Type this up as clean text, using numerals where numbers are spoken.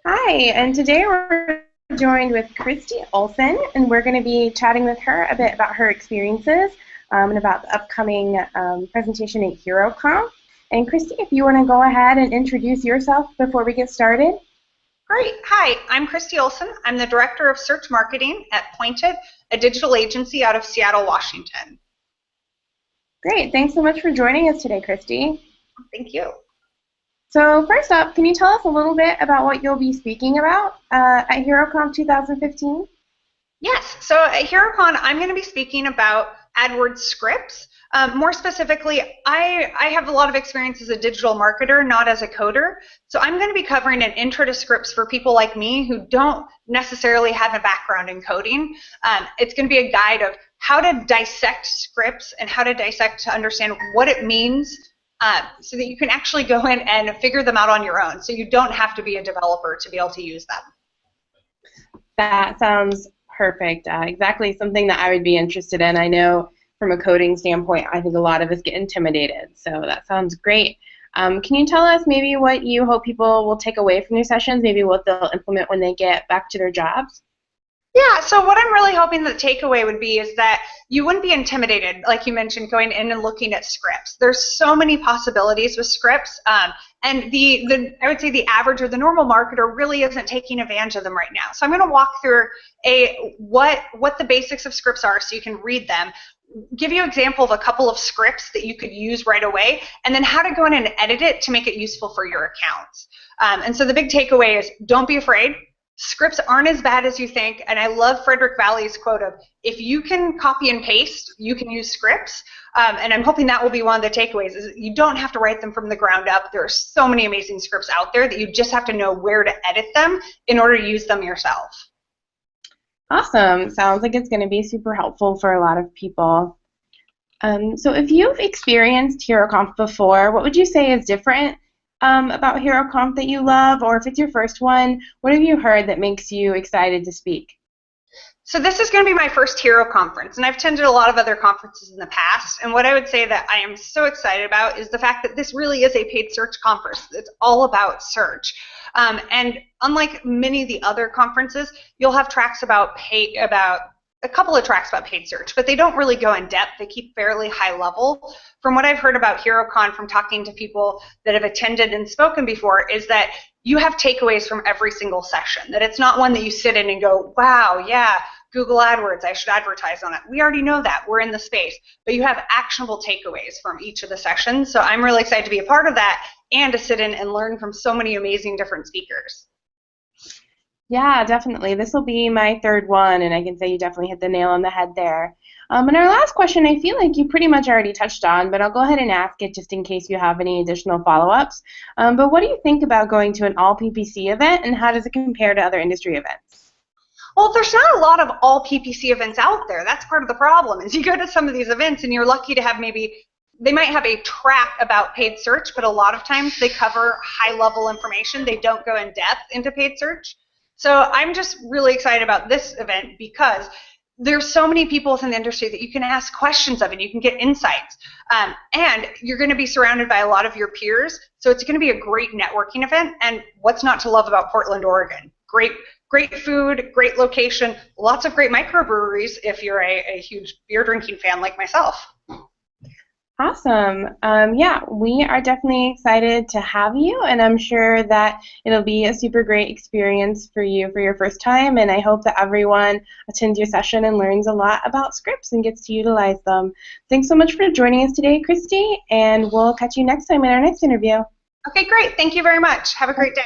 Hi, and today we're joined with Christi Olsen, and we're going to be chatting with her a bit about her experiences and about the upcoming presentation at Hero Conf. And Christi, if you want to go ahead and introduce yourself before we get started. Great. Hi, I'm Christi Olsen. I'm the Director of Search Marketing at Pointed, a digital agency out of Seattle, Washington. Great. Thanks so much for joining us today, Christi. Thank you. So first up, can you tell us a little bit about what you'll be speaking about at HeroConf 2015? Yes. So at HeroCon, I'm going to be speaking about AdWords scripts. More specifically, I have a lot of experience as a digital marketer, not as a coder. So I'm going to be covering an intro to scripts for people like me who don't necessarily have a background in coding. It's going to be a guide of how to dissect scripts and how to dissect to understand what it means so that you can actually go in and figure them out on your own. So you don't have to be a developer to be able to use them. That sounds perfect. Exactly something that I would be interested in. I know from a coding standpoint, I think a lot of us get intimidated. So that sounds great. Can you tell us maybe what you hope people will take away from your sessions, maybe what they'll implement when they get back to their jobs? Yeah, so what I'm really hoping the takeaway would be is that you wouldn't be intimidated, like you mentioned, going in and looking at scripts. There's so many possibilities with scripts, and I would say the average or the normal marketer really isn't taking advantage of them right now. So I'm going to walk through what the basics of scripts are so you can read them, give you an example of a couple of scripts that you could use right away, and then how to go in and edit it to make it useful for your accounts. And so the big takeaway is don't be afraid. Scripts aren't as bad as you think, and I love Frederick Valley's quote of, if you can copy and paste, you can use scripts, and I'm hoping that will be one of the takeaways, is you don't have to write them from the ground up. There are so many amazing scripts out there that you just have to know where to edit them in order to use them yourself. Awesome. Sounds like it's going to be super helpful for a lot of people. So if you've experienced HeroConf before, what would you say is different about HeroConf that you love, or if it's your first one, what have you heard that makes you excited to speak? So this is going to be my first Hero conference, and I've attended a lot of other conferences in the past, and what I would say that I am so excited about is the fact that this really is a paid search conference. It's all about search. And unlike many of the other conferences, you'll have tracks about a couple of tracks about paid search, but they don't really go in depth. They keep fairly high level. From what I've heard about HeroCon from talking to people that have attended and spoken before is that you have takeaways from every single session, that it's not one that you sit in and go, wow, yeah, Google AdWords, I should advertise on it. We already know that. We're in the space. But you have actionable takeaways from each of the sessions. So I'm really excited to be a part of that and to sit in and learn from so many amazing different speakers. Yeah, definitely. This will be my third one, and I can say you definitely hit the nail on the head there. And our last question, I feel like you pretty much already touched on, but I'll go ahead and ask it just in case you have any additional follow-ups. But what do you think about going to an all PPC event, and how does it compare to other industry events? Well, there's not a lot of all PPC events out there. That's part of the problem, is you go to some of these events and you're lucky to have they might have a track about paid search, but a lot of times they cover high-level information. They don't go in depth into paid search. So I'm just really excited about this event because there's so many people within the industry that you can ask questions of and you can get insights. And you're going to be surrounded by a lot of your peers. So it's going to be a great networking event. And what's not to love about Portland, Oregon? Great food, great location, lots of great microbreweries if you're a huge beer drinking fan like myself. Awesome. Yeah, we are definitely excited to have you, and I'm sure that it'll be a super great experience for you for your first time, and I hope that everyone attends your session and learns a lot about scripts and gets to utilize them. Thanks so much for joining us today, Christi, and we'll catch you next time in our next interview. Okay, great. Thank you very much. Have a great day.